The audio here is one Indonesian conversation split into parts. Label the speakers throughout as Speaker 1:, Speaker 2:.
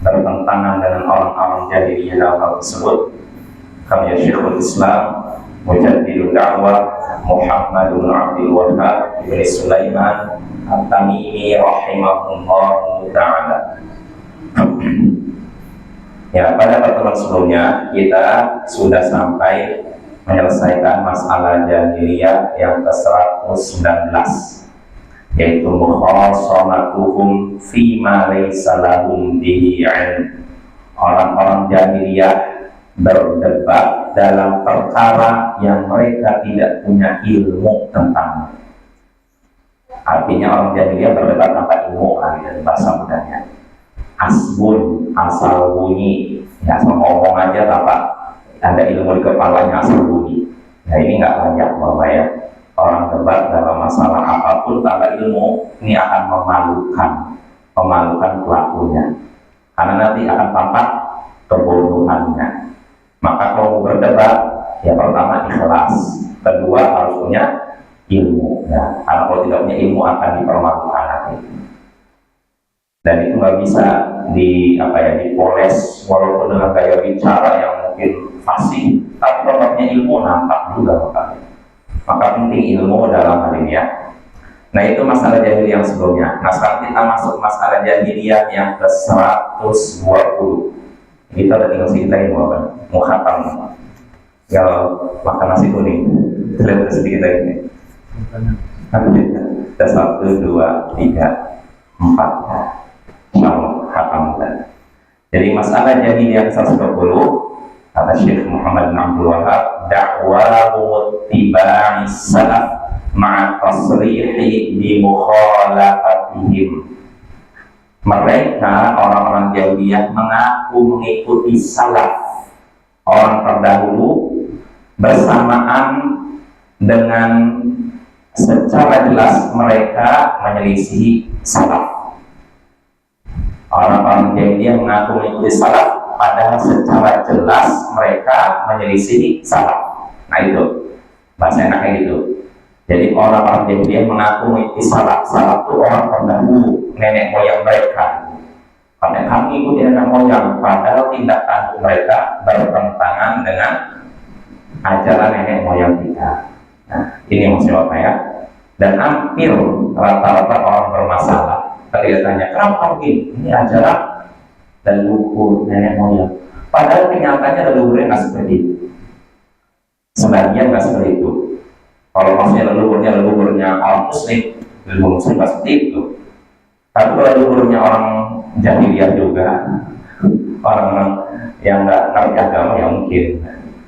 Speaker 1: bertentangan dengan orang-orang jahiliyah dalam hal tersebut. Kami Syekhul Islam Mujaddidul Da'wah Muhammad bin Abdul Wahhab bin Sulaiman At-Tamimi rahimahullah ta'ala. Ya, pada pertemuan sebelumnya kita sudah sampai menyelesaikan masalah jahiliyah yang ke-119, yaitu mukhasamatuhum fima laysa lahum bihi 'ilm. Orang-orang jahiliyah berdebat dalam perkara yang mereka tidak punya ilmu tentang. Artinya orang jahiliyah berdebat tanpa ilmu, dari bahasa mudanya. Asbun, asal bunyi, ya asal ngomong aja tanpa ada ilmu di kepalanya, asal bunyi. Nah ini nggak layak Bapak ya. Orang debat dalam masalah apapun tanpa ilmu, ini akan memalukan pelakunya. Karena nanti akan tampak kebodohannya. Maka kalau berdebat, ya pertama ikhlas, kedua harus punya ilmu. Ya. Karena kalau tidak punya ilmu akan dipermalukan nanti. Dan itu nggak bisa dipoles walaupun dengan gaya bicara yang mungkin fasih, tapi kalau punya ilmu nampak juga makanya. Maka penting ilmu dalam hal ini ya. Nah itu masalah jahiliyah yang sebelumnya. Nah sekarang kita masuk masalah jahiliyah yang ke-120. Kita udah tinggal sedikit lagi mau khatam. Kalau makan nasi kuning, terlihat sedikit lagi. Ada 1, 2, 3, 4. Insyaallah khatam. Jadi masalah jahiliyah 120 kata Syekh Muhammad bin Abdul Wahhab, da'wahu ittiba'i salaf ma'a tasrihi bi mukhalafatihim. Mereka orang-orang jahiliyah mengaku mengikuti salaf, orang terdahulu, bersamaan dengan secara jelas mereka menyelisihi salaf. Orang-orang jahiliyah mengaku mengikuti salaf, padahal secara jelas mereka menyelisihi salaf. Nah itu bahasa enaknya gitu. Jadi orang-orang jahiliyah mengaku mengikuti salaf. Salaf itu orang terdahulu, nenek moyang mereka. Karena kami ikuti nenek moyang, padahal tindakan mereka bertentangan dengan ajaran nenek moyang kita. Nah, ini maksudnya apa ya? Dan hampir rata-rata orang bermasalah. Ketika ditanya, kenapa kamu gini? Ini ajaran leluhur nenek moyang. Padahal kenyataannya leluhurnya nggak seperti itu. Sebagian nggak seperti itu. Kalau maksudnya leluhurnya orang muslim, leluhur muslim nggak seperti itu. Tapi kalau leluhurnya orang jahiliyah juga, orang yang nggak ngerti agama ya mungkin.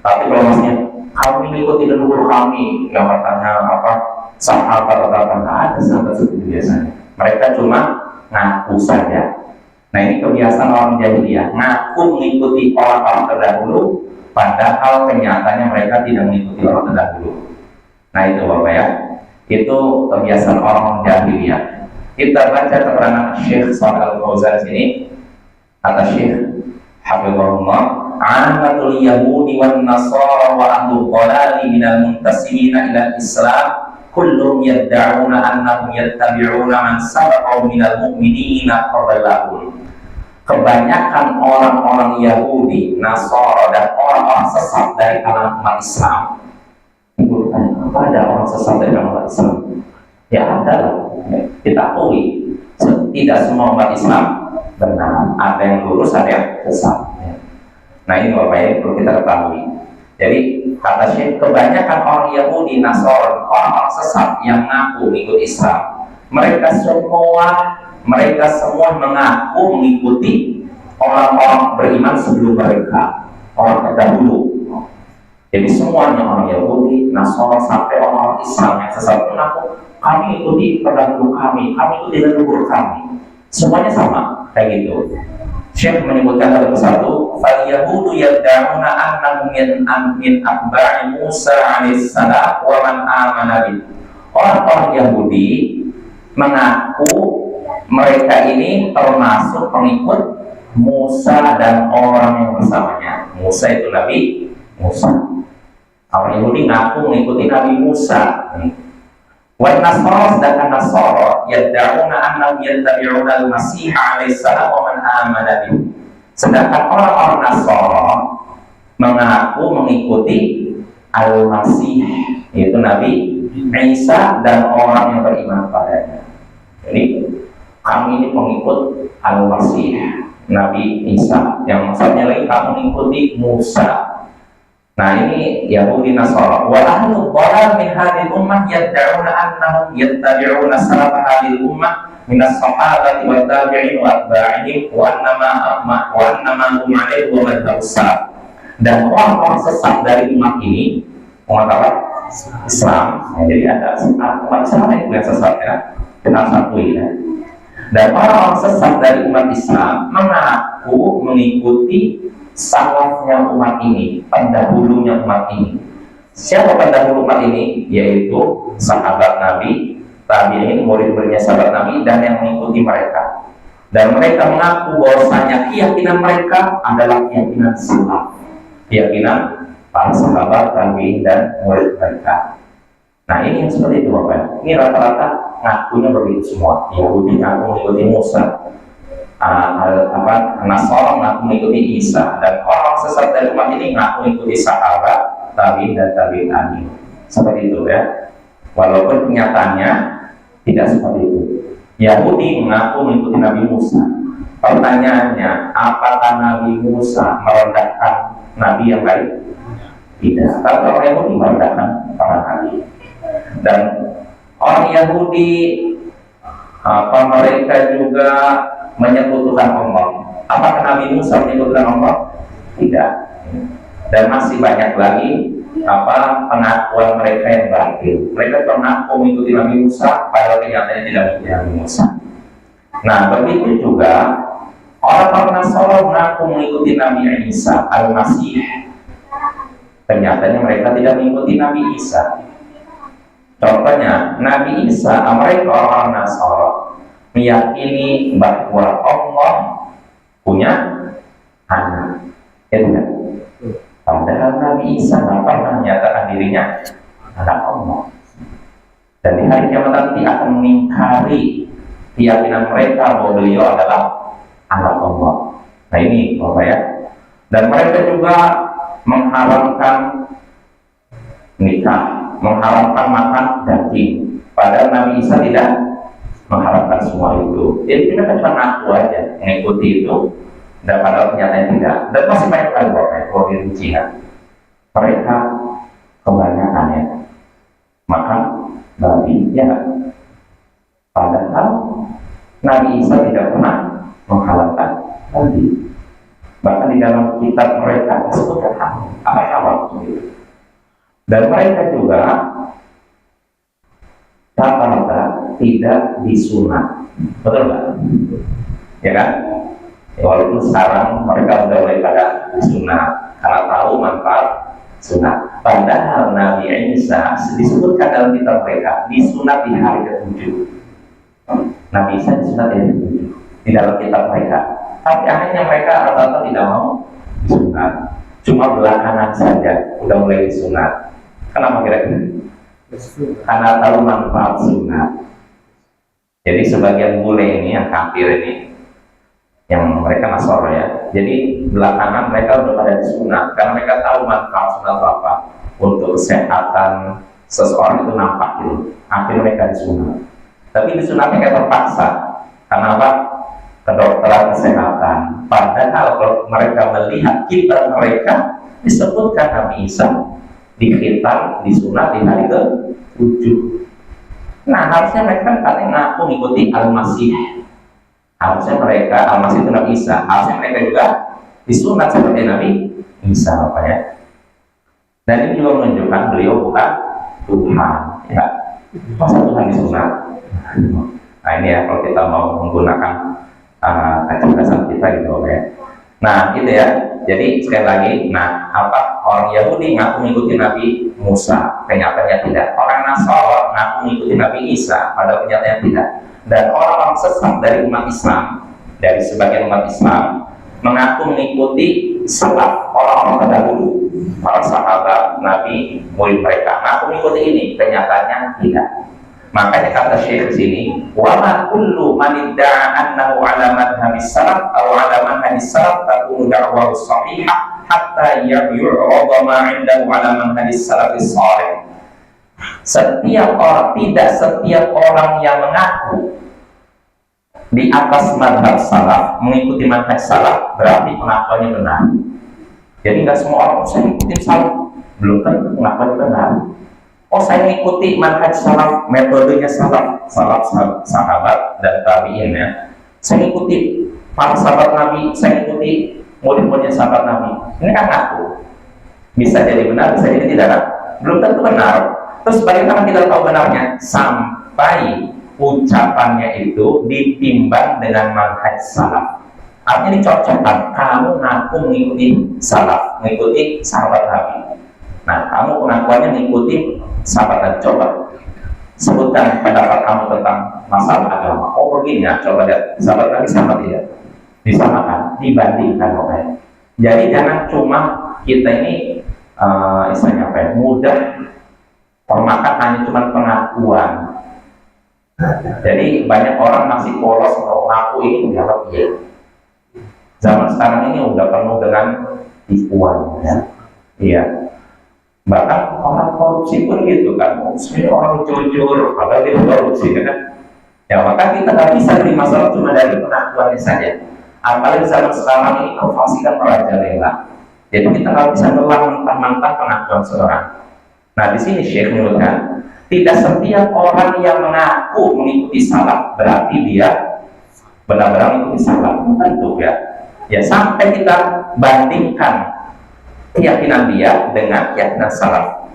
Speaker 1: Tapi kalau maksudnya kami mengikuti leluhur kami, yang katanya apa sahabat atau nggak ada sahabat seperti biasanya. Mereka cuma ngaku saja. Nah ini kebiasaan orang jahiliyah, ngaku mengikuti orang-orang terdahulu, padahal kenyataannya mereka tidak mengikuti orang terdahulu. Nah itu Bapak ya, itu kebiasaan orang jahiliyah. Kita baca keterangan Syekh Shalih Al-Fauzan sini, kata Syekh Hafizahullah, "Amatul Yahudi wan Nasara wa ahlul dhalali minal muntasimina ila Islam, kullum yad'una annahum yattabi'una man sabaqa minal mu'minina qablahum." Kebanyakan orang-orang Yahudi, Nasara dan orang-orang sesat dari kalangan umat Islam. Apa ada orang sesat dari umat Islam? Ya ada lah. Kita akui tidak semua umat Islam benar. Ada yang lurus, ada yang sesat. Nah ini Bapak ya perlu kita ketahui. Jadi kata Syekh, kebanyakan orang Yahudi, Nasrani, orang-orang sesat yang mengaku mengikuti Islam, mereka semua mengaku mengikuti orang-orang beriman sebelum mereka, orang terdahulu. Jadi semuanya orang Yahudi, Nasrani sampai orang Islam yang sesat mengaku kami ikuti pendahulu kami ikuti leluhur kami. Semuanya sama kayak gitu. Syekh menyebutkan satu persatu, fal yahudu yad'una annahum min atba'i Musa alaihi salam wa man amana bih. Orang-orang Yahudi mengaku mereka ini termasuk pengikut Musa dan orang yang bersamanya. Musa itu Nabi Musa. Orang Yahudi mengaku mengikuti Nabi Musa. Wa Nasara, sedangkan Nasara yad'una annahum yattabi'una al-Masih alaihi salam wa man amana bih. Sedangkan orang-orang Nasara mengaku mengikuti Al-Masih, yaitu Nabi Isa dan orang yang beriman padanya. Jadi kami ini pengikut Al-Masih, Nabi Isa, yang maksudnya lagi kamu mengikuti Musa. Nah ini Yahudi Nasara. Wa ahlu dhalal min hadhihi ummah yad'una annahum yattabi'una salaf hadhihi ummah min as-sahabati wa tabi'in wa atba'ihim wa annama hum 'alaihi wa madhhabus salaf. Dan orang-orang sesat dari umat ini, umat apa? Islam. Nah, jadi ada umat Islam itu yang sesat ya. Kita akui ya. Dan orang-orang sesat dari umat Islam mengaku mengikuti salafnya umat ini, pendahulunya umat ini. Siapa pendahulu umat ini? Yaitu sahabat Nabi, tabi'in, murid-muridnya sahabat Nabi, dan yang mengikuti mereka. Dan mereka mengaku bahwasanya keyakinan mereka adalah keyakinan salaf, keyakinan para sahabat, tabi'in, dan murid mereka. Nah ini yang seperti itu Bapak. Ini rata-rata ngakunya begitu semua. Yahudi ngaku mengikuti Musa, Nasara ngaku mengikuti Isa, dan orang sesat dari umat ini ngaku mengikuti sahabat, tabi'in, dan tabi'in. Seperti itu ya. Walaupun kenyataannya tidak seperti itu. Yahudi mengaku mengikuti Nabi Musa. Pertanyaannya, apakah Nabi Musa merendahkan Nabi yang lain? Tidak. Kalau orang Yahudi merendahkan para Nabi. Dan orang Yahudi mereka juga menyekutukan Allah. Apakah Nabi Musa menyekutukan Allah? Tidak. Dan masih banyak lagi pengakuan mereka yang batil. Mereka mengaku mengikuti Nabi Musa, padahal kenyataannya tidak mengikuti Nabi Musa. Nah, begitu juga orang-orang Nasara mengaku mengikuti Nabi Isa Al-Masih. Kenyataannya mereka tidak mengikuti Nabi Isa. Contohnya, Nabi Isa, mereka orang-orang Nasara meyakini bahwa Allah punya anak. Ya tidak? Padahal Nabi Isa tidak pernah menyatakan dirinya anak Allah. Dan di hari kiamat nanti akan mengingkari keyakinan mereka bahwa beliau adalah anak Allah. Nah ini Bapak ya. Dan mereka juga mengharamkan nikah, mengharamkan makan daging. Padahal Nabi Isa tidak mengharamkan semua itu. Jadi mereka cuma ngaku aja mengikuti itu, dan padahal kenyataannya tidak. Dan masih banyak lagi kalau dirincikan. Mereka kebanyakan ya makan babi ya. Padahal Nabi Isa tidak pernah menghalalkan babi. Bahkan di dalam kitab mereka disebutkan apa itu. Dan mereka juga rata-rata tidak disunat, betul nggak? Ya kan? Ya, walaupun sekarang mereka sudah mulai pada disunat karena tahu manfaat sunat. Padahal Nabi Isa disebutkan dalam kitab mereka disunat di hari ke-7. Nabi Isa disunat di hari ke-7 di dalam kitab mereka. Tapi akhirnya mereka rata-rata tidak mau disunat. Cuma belakangan saja udah mulai disunat. Kenapa kira-kira? Karena tahu manfaat sunat. Jadi sebagian bule ini yang kafir ini, yang mereka Nasara ya, jadi belakangan mereka udah pada disunat karena mereka tahu manfaat sunat apa untuk kesehatan seseorang itu nampak gitu. Akhirnya mereka disunat. Tapi disunatnya kayak terpaksa. Karena apa? Kedokteran kesehatan. Padahal kalau mereka melihat kitab mereka disebutkan Nabi Isa dikhitan, disunat di hari ke-7. Nah harusnya mereka katanya ngaku mengikuti Al-Masih. Harusnya mereka, Al-Masih itu Nabi Isa. Harusnya mereka juga disunat seperti Nabi Isa apa ya. Dan ini juga menunjukkan beliau bukan Tuhan ya. Masa Tuhan disunat? Nah ini ya kalau kita mau menggunakan kecerdasan kita gitu ya. Nah gitu ya. Jadi sekali lagi, nah apa orang Yahudi ngaku mengikuti Nabi Musa, kenyataannya tidak. Orang Nasara ngaku mengikuti Nabi Isa, padahal kenyataannya tidak. Dan orang-orang sesat dari umat Islam, dari sebagian umat Islam, mengaku mengikuti salaf orang-orang terdahulu, para sahabat Nabi, murid mereka, ngaku mengikuti ini, kenyataannya tidak. Makanya kata Syekh sini, wa ma kullu man idda'a annahu 'ala madhhabis salaf aw 'ala manhajis salaf takunu takunu da'wahu sahihah hatta yu'rada ma 'indahu 'ala manhajis salafis shalih. Tidak setiap orang yang mengaku di atas madhab salaf, mengikuti manhaj salaf, berarti pengakuannya benar. Jadi nggak semua orang, saya ikutin salaf, belum tentu pengakuannya benar. Oh, saya mengikuti manhaj salaf, metodenya salaf, sahabat dan tabi'in ya. Saya mengikuti para sahabat Nabi, saya mengikuti murid-muridnya sahabat Nabi. Ini kan ngaku. Bisa jadi benar, bisa jadi tidak. Belum tentu benar. Terus bagaimana kita tahu benarnya? Sampai ucapannya itu ditimbang dengan manhaj salaf. Artinya dicocokkan, kamu ngaku mengikuti salaf, mengikuti sahabat Nabi. Nah, kamu pengakuannya mengikuti sahabat Nabi. Coba sebutkan pendapat kamu tentang masalah agama. Oh begini ya, coba lihat sahabat Nabi sama tidak? Disamakan, dibandingkan. Okay. Jadi jangan cuma kita ini istilahnya apa ya, mudah termakan hanya cuma pengakuan. Jadi banyak orang masih polos kalau ngaku ini menjawab iya. Zaman sekarang ini udah penuh dengan tipuan ya. Iya. Bahkan orang korupsi pun gitu kan. Ini orang jujur, padahal dia korupsi kan. Ya maka kita nggak bisa beri masalah cuma dari pengakuannya saja. Apalagi zaman sekarang ini kefasikan merajalela. Jadi kita nggak bisa menelan mentah-mentah pengakuan seorang. Nah di sini Syekh menyebutkan, tidak setiap orang yang mengaku mengikuti salaf berarti dia benar-benar mengikuti salaf. Tentu ya. Ya sampai kita bandingkan keyakinan dia dengan keyakinan salaf.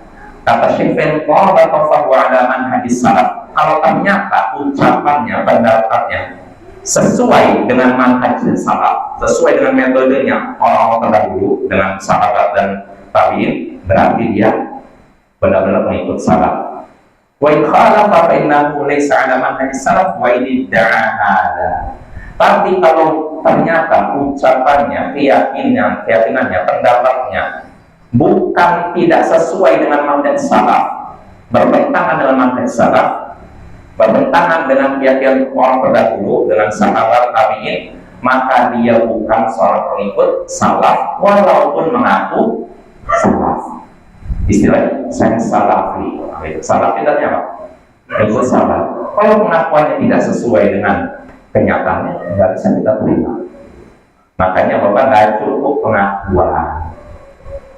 Speaker 1: Kata Syekh bin Qawbah wa alaman hadis salaf. Kalau ternyata ucapannya, pendapatnya sesuai dengan manhaj salaf, sesuai dengan metodenya orang-orang terdahulu dengan sahabat dan tabi'in, berarti dia benar-benar mengikut salaf. Wa in khalafa fa innahu laysa 'ala manhaj salaf wa in da'ala. Tapi kalau ternyata ucapannya, keyakinannya, pendapatnya bukan tidak sesuai dengan manhaj salaf, bertentangan dengan manhaj salaf, bertentangan dengan keyakinan orang terdahulu dengan sahabat tabi'in, maka dia bukan seorang pengikut salaf walaupun mengaku salaf. Istilahnya saya salafi. Salafi tadi apa? Ikut salaf. Kalau pengakuannya tidak sesuai dengan kenyataannya, nggak bisa kita terima. Makanya Bapak nggak cukup pengakuan,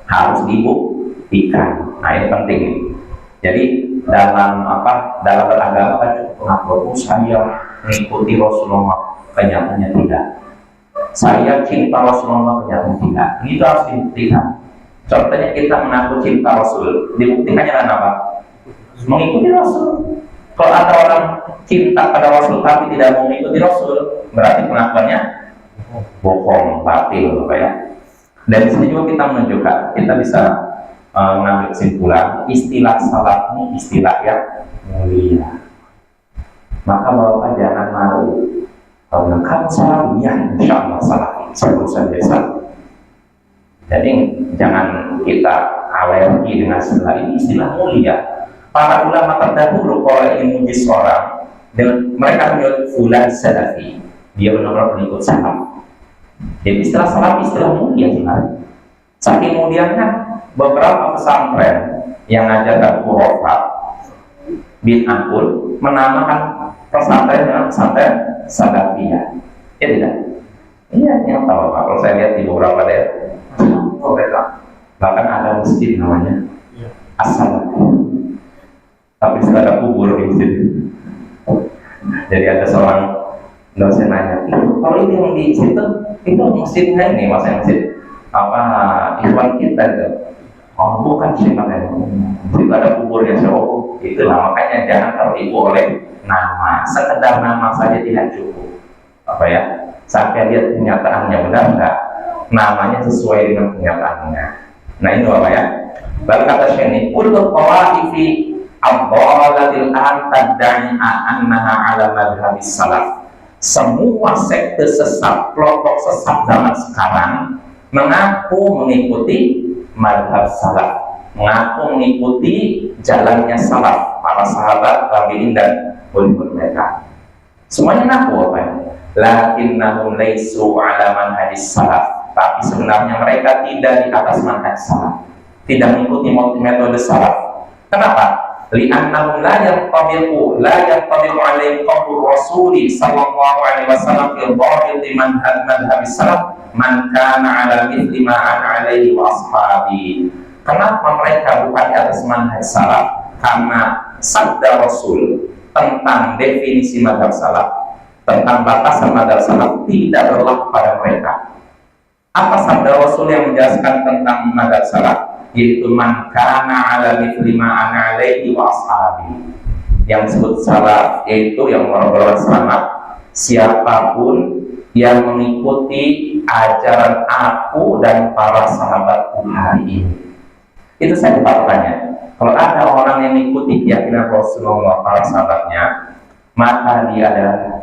Speaker 1: harus dibuktikan. Nah ini penting. Jadi dalam beragama kan cukup pengakuan, saya mengikuti Rasulullah, kenyataannya tidak. Saya cinta Rasulullah, kenyataannya tidak. Ini harus dibuktikan. Contohnya kita mengaku cinta Rasul, dibuktikannya dengan apa? Mengikuti Rasul. Kalau ada orang cinta pada Rasul tapi tidak mau mengikuti Rasul, berarti pengakuannya bohong, batil, ya. Dan di sini juga kita menunjukkan, kita bisa mengambil kesimpulan, istilah salaf ini istilah yang mulia. Maka Bapak jangan malu. Kalau kamu salaf, ya insya Allah salaf, sebelum saja salaf. Jadi jangan kita alergi dengan istilah ini, istilah mulia. Para ulama terdahulu kalau ingin memuji seorang, mereka menyebut fulan salafi, dia benar-benar pengikut salaf. Jadi istilah salaf istilah mulia sebenarnya. Saking mulianya beberapa pesantren yang ajarkan khurafat bid'ah pun menamakan pesantren dengan pesantren salafiyah. Ya tidak? Iya, yang tahu Pak. Kalau saya lihat di beberapa daerah, bahkan ada masjid namanya As-Salafiyah. Tapi sudah ada kubur di situ. Jadi ada seorang dosen nanya, kalau itu yang di situ itu masjidnya ini, masa masjid apa ikhwan kita itu? Oh bukan sih makanya. Itu ada kuburnya, so itulah makanya jangan tertipu oleh nama. Sekedar nama saja tidak cukup. Apa ya? Sampai lihat kenyataannya benar enggak? Namanya sesuai dengan kenyataannya. Nah ini apa ya? Lalu kata Syekh, kullu qawaifi ad-dhalalatil an tad'i annaha 'ala madhhabis salaf. Semua sekte sesat, kelompok sesat zaman sekarang mengaku mengikuti madhab salaf, mengaku mengikuti jalannya salaf, para sahabat, tabi'in dan murid mereka. Semuanya ngaku apa ya? Lakinnahum laisu 'ala manhajis salaf. Tapi tapi sebenarnya mereka tidak di atas manhaj salaf, tidak mengikuti metode salaf. Kenapa? Li'annahum la yantabiqu alaihim qawlu rasuli sallallahu alaihi wasallam fi dhahiri madhhab salaf man kana ala mithli ma ana alaihi wa ashabi. Kenapa mereka bukan di atas manhaj salaf? Karena sabda Rasul tentang definisi madhab salaf, tentang batasan madhab salaf tidak berlaku pada mereka. Apa sabda Rasul yang menjelaskan tentang madhab salaf? Yaitu man kana ala mithli ma ana alaihi wa ashabi. Yang disebut salaf yaitu yang orang-orang selamat, siapapun yang mengikuti ajaran aku dan para sahabatku hari ini. Itu saja patokannya. Kalau ada orang yang mengikuti keyakinan Rasulullah para sahabatnya, maka dia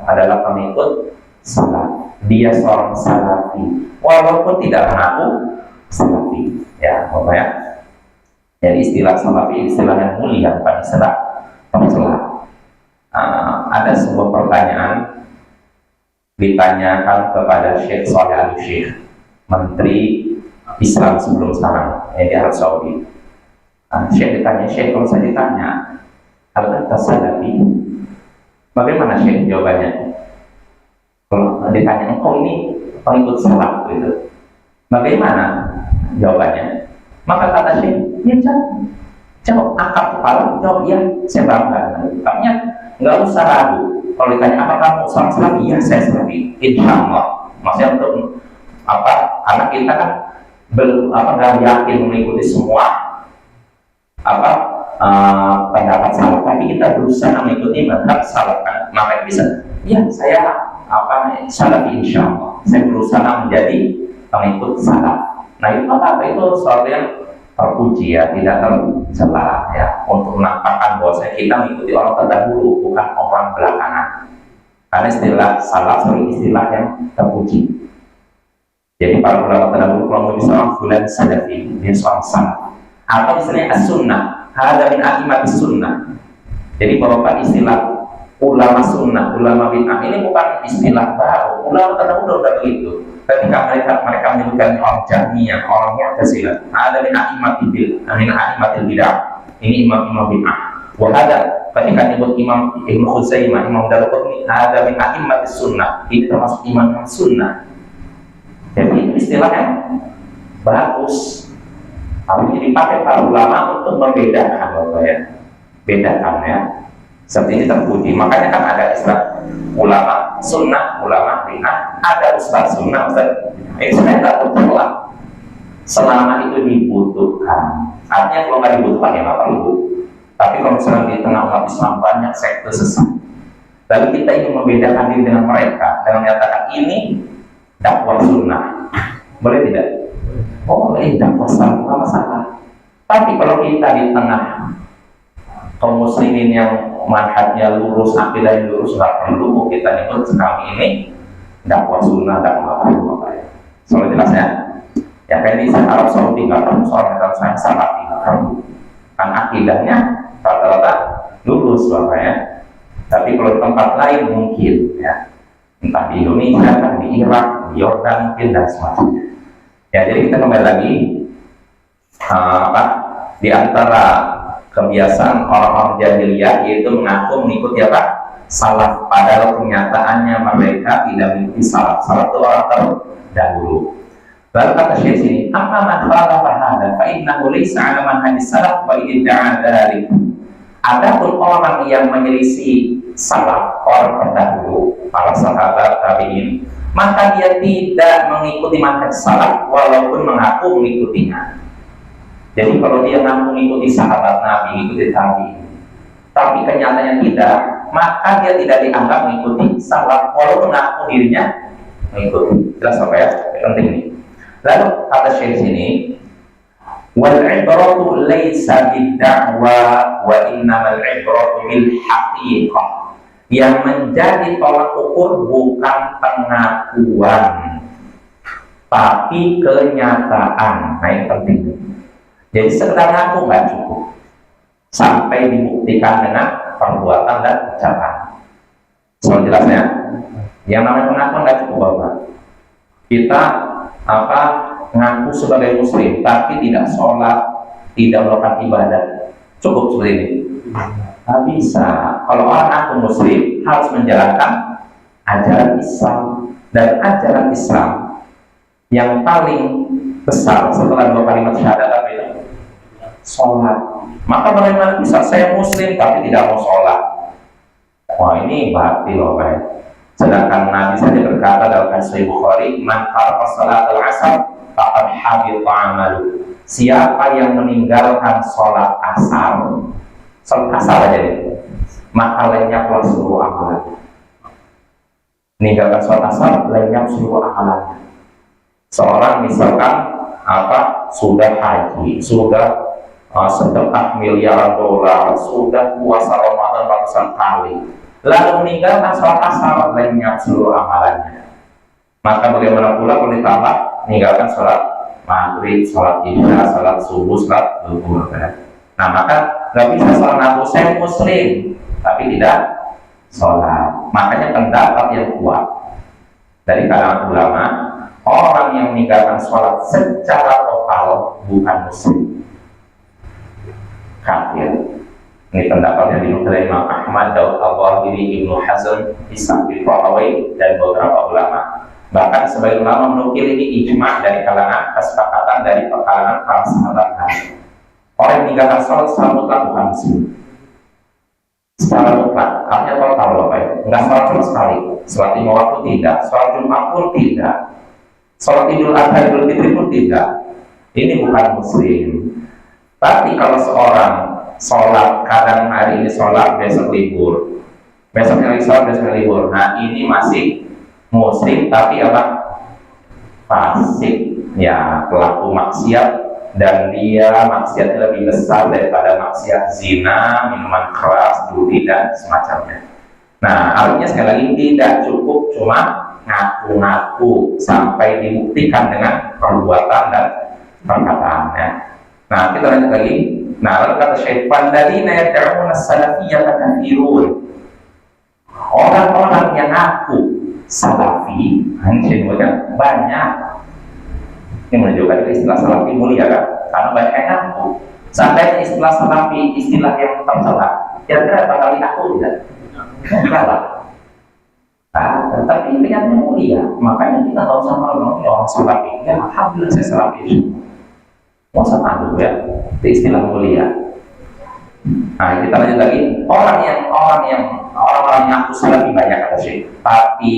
Speaker 1: adalah pengikut salaf. Dia seorang salafi, walaupun tidak mengaku salafi. Ya, apa ya? Jadi istilah salafi istilah yang mulia, bukan istilah pencela. Ada sebuah pertanyaan ditanyakan kepada Syekh Shalih Al-Syekh, Menteri Islam sebelum sekarang di Arab Saudi. Syekh ditanya, Syekh kalau saya ditanya, al-anta salafi, bagaimana Syekh jawabannya? Kalau ditanya, engkau ini pengikut salaf gitu, bagaimana jawabannya? Maka kata Syekh, ya jawab angkat kepala, jawab ya, saya bangga. Artinya nggak usah ragu. Kalau ditanya apa kamu seorang salafi, ya saya salafi, insya Allah. Maksudnya untuk apa? Karena kita kan nggak yakin mengikuti semua pendapat salaf, tapi kita berusaha mengikuti madhab salaf kan, maka bisa ya saya salafi insya Allah, saya berusaha menjadi pengikut salaf. Nah itu apa? Itu sesuatu yang terpuji ya, tidak tercela ya, untuk menampakkan bahwa kita mengikuti orang terdahulu, bukan orang belakangan. Karena istilah salaf sebagai istilah yang terpuji. Jadi para ulama terdahulu kalau mau seorang fulan salafi, dia seorang salaf. Atau misalnya as-sunnah, ada min a'imatis sunnah. Jadi beberapa istilah ulama sunnah, ulama bid'ah ini bukan istilah baru. Ulama terdahulu udah begitu. Ketika mereka menyebutkan orang Jahmiyah, orang Mu'tazilah, ada min a'imatil bid'ah. Ini imam-imam bid'ah. Wahada ketika menyebut Imam Ibnu Khuzaimah, Imam Daruqutni, ada min a'imatis sunnah. Ini termasuk imam sunnah. Jadi itu istilah yang bagus. Artinya dipakai para ulama untuk membedakan, bedakan ya. Seperti ini terpuji. Makanya kan ada istilah ulama sunnah, ulama bid'ah, ada ustaz sunnah, ustaz. Ini sebenarnya tidak tercela selama itu dibutuhkan. Artinya kalau nggak dibutuhkan ya nggak perlu. Tapi kalau misalnya di tengah umat Islam banyak sekte sesat, lalu kita ingin membedakan diri dengan mereka dengan menyatakan ini dakwah sunnah, boleh tidak? Boleh, dakwah salaf nggak masalah. Tapi kalau kita di tengah kaum muslimin yang manhajnya lurus, akidahnya lurus, nggak perlu kita nyebut sekali ini dakwah sunnah, dakwah apa ya. Soal jelasnya, ya kayak di Arab Saudi nggak perlu soal dakwah saya salaf nggak perlu. Kan akidahnya rata-rata lurus ya. Tapi kalau di tempat lain mungkin ya, entah di Indonesia, entah di Irak, di Yordan mungkin dan semacamnya. Ya, jadi kita kembali lagi di antara kebiasaan orang-orang jahiliyah yaitu mengaku mengikuti salaf, padahal kenyataannya mereka tidak mengikuti salaf. Salaf itu orang terdahulu. Lalu kata Syekh sini, apa masalah hada? Fa innahu laysa 'ala manhajis salaf wa idda'a dzalik. Adapun orang yang menyelisih salaf, orang terdahulu, para sahabat tabi'in, maka dia tidak mengikuti manhaj salaf walaupun mengaku mengikutinya. Jadi kalau dia ngaku mengikuti sahabat Nabi, mengikuti tabi'in, tapi kenyataannya tidak, maka dia tidak dianggap mengikuti salaf walaupun mengaku dirinya mengikuti. Jelas apa ya? Penting ini. Lalu kata Syekh sini, wal ibratu laisa bid-da'wa wa innamal ibratu bil haqiqah. Yang menjadi tolak ukur bukan pengakuan, tapi kenyataan. Nah ini penting. Jadi sekedar ngaku nggak cukup, sampai dibuktikan dengan perbuatan dan ucapan. Soal jelasnya, yang namanya pengakuan nggak cukup Bapak. Kita apa ngaku sebagai muslim tapi tidak sholat, tidak melakukan ibadah, cukup seperti ini? Nggak bisa. Kalau orang ngaku muslim harus menjalankan ajaran Islam, dan ajaran Islam yang paling besar setelah dua kalimat syahadat apa itu? Sholat. Maka bagaimana bisa saya muslim tapi tidak mau sholat? Wah, ini batil loh, Pak. Sedangkan Nabi saja berkata dalam Sahih Bukhari, "Man taraka salatal asar faqad habita 'amalu." Siapa yang meninggalkan sholat asar, sholat asar aja deh, maka lenyap seluruh amalannya. Meninggalkan sholat asar, lenyap seluruh amalannya. Seorang misalkan sudah haji, sudah sedekah miliaran dolar, sudah puasa Ramadan ratusan kali, lalu meninggalkan sholat asar, lenyap seluruh amalannya. Maka bagaimana pula kalau ditambah meninggalkan sholat maghrib, sholat isya, sholat subuh, sholat zuhur. Nah, maka nggak bisa sholat ngaku saya muslim tapi tidak sholat. Makanya pendapat yang kuat dari kalangan ulama, orang yang meninggalkan sholat secara total bukan muslim, kafir. Ini pendapat yang dinukil Imam Ahmad, Daud Al-Zahiri, Ibnu Hazm, Ishaq bin Rahawai, dan beberapa ulama. Bahkan sebagian ulama menukil ini ijma' dari kalangan kesepakatan dari kalangan para sahabat Nabi. Orang yang meninggalkan sholat secara mutlak bukan muslim. Secara mutlak, artinya total loh, Pak. Enggak sholat sama sekali. Sholat 5 waktu tidak, sholat Jumat pun tidak, sholat Idul Adha, Idul Fitri pun tidak. Ini bukan muslim. Tapi kalau seorang sholat, kadang hari ini sholat, besok libur, besoknya lagi sholat, besoknya libur, nah ini masih muslim tapi apa? Fasik, ya pelaku maksiat, dan dia maksiatnya lebih besar daripada maksiat zina, minuman keras, judi, dan semacamnya. Nah, artinya sekali lagi tidak cukup cuma ngaku-ngaku sampai dibuktikan dengan perbuatan dan perkataannya. Nah, kita lanjut lagi. Nah, lalu kata Syekh, "Walladzina yad'una as-salafiyyata katsirun." Orang-orang yang ngaku salafi, ini disebutkan banyak. Ini menunjukkan istilah salafi mulia kan? Karena banyak yang ngaku. Seandainya istilah salafi istilah yang tercela, kira-kira bakal diaku tidak? Enggak lah. Nah, tapi niatnya mulia, makanya kita tahu sama orang salafi. Ya, alhamdulillah saya salafi. Mau sama dulu ya, itu istilah mulia. Nah, kita lanjut lagi. Orang-orang yang ngaku salafi banyak kata Syekh, tapi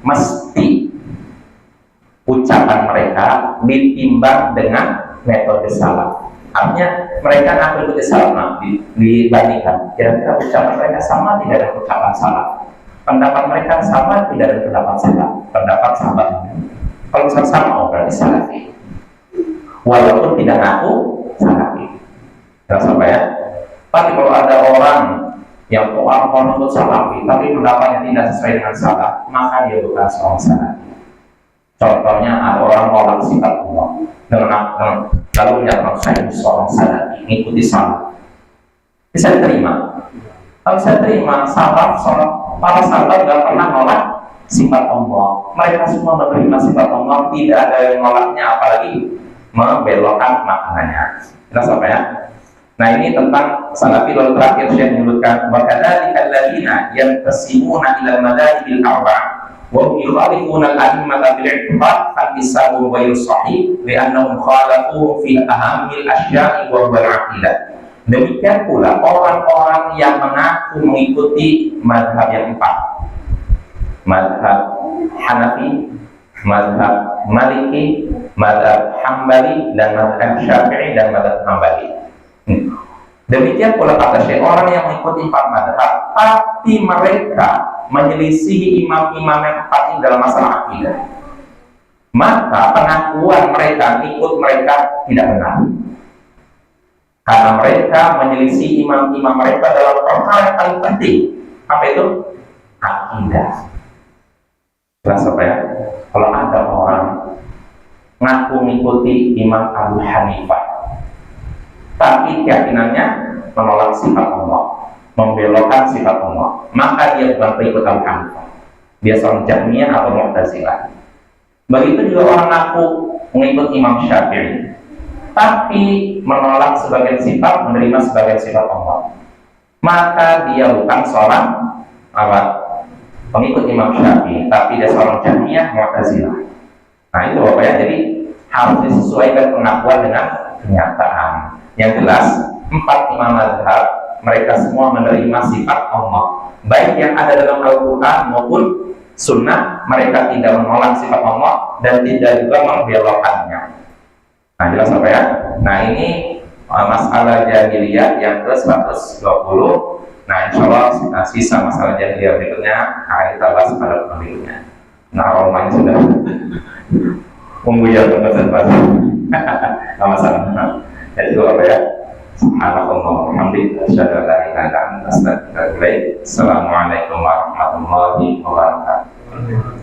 Speaker 1: mesti ucapan mereka ditimbang dengan metode salaf. Artinya mereka ngaku ikut salaf, dibandingkan kira-kira ucapan mereka sama tidak dengan ucapan salaf, pendapat mereka sama tidak dengan pendapat salaf, pendapat sahabat. Kalau misalnya sama, berarti salafi. Walaupun tidak ngaku salafi. Jelas apa ya? Tapi kalau ada orang yang orang itu salafi tapi pendapatnya tidak sesuai dengan salaf, maka dia bukan seorang salafi. Contohnya ada orang nolak sifat Allah dengan lalu menyatakan saya seorang salafi, mengikuti salaf. Bisa diterima? Kalau bisa terima, para sahabat tidak pernah nolak sifat Allah. Mereka semua menerima sifat Allah, tidak ada yang nolaknya, apalagi membelokkan maknanya. Jelas apa ya? Nah, ini tentang salafi. Lalu terakhir Syekh menyebutkan wa kadzalika alladziina yantasibuna ila al-madhahibil arba'ah wa hum yukhalifuna al-a'immata bil i'tiqad fa-hisabuhum ghairu sahih li'annahum khalafu fi ahammil asya'i wa huwa al-'aqidah. Demikian pula orang-orang yang mengaku mengikuti mazhab yang empat, mazhab Hanafi, mazhab Maliki, mazhab Hambali, dan mazhab Syafi'i dan mazhab Hambali. Demikian pula kata Syekh, orang yang mengikuti empat mazhab tapi mereka menyelisihi imam-imam yang empat ini dalam masalah akidah, maka pengakuan mereka ikut mereka tidak benar, karena mereka menyelisih imam-imam mereka dalam perkara yang paling penting. Apa itu? Akidah. Jelas apa ya? Kalau ada orang ngaku mengikuti Imam Abu Hanifah tapi keyakinannya menolak sifat Allah, membelokkan sifat Allah, maka dia bukan pengikut Abu Hanifah, dia seorang Jahmiyah atau Mu'tazilah. Begitu juga orang ngaku mengikut Imam Syafi'i, tapi menolak sebagian sifat, menerima sebagian sifat Allah, maka dia bukan seorang apa? Pengikut Imam Syafi'i, tapi dia seorang Jahmiyah Mu'tazilah. Nah itu Bapak ya, jadi harus disesuaikan pengakuan dengan kenyataan. Yang jelas, 4 imam mazhab mereka semua menerima sifat Allah, baik yang ada dalam Al-Quran maupun Sunnah. Mereka tidak menolak sifat Allah dan tidak juga membelokkannya. Nah jelas Bapak ya. Nah ini masalah jahiliyah yang ke-120. Nah insya Allah sisa masalah jahiliyah berikutnya akan kita bahas pada berikutnya. Nah Roman sudah membuyar bahasa nggak masalah. Jadi itu apa ya? Subhanallah, alhamdulillah, asyhadu an la ilaha illa anta, astaghfiruka wa atubu ilaik. Assalamualaikum warahmatullahi wabarakatuh.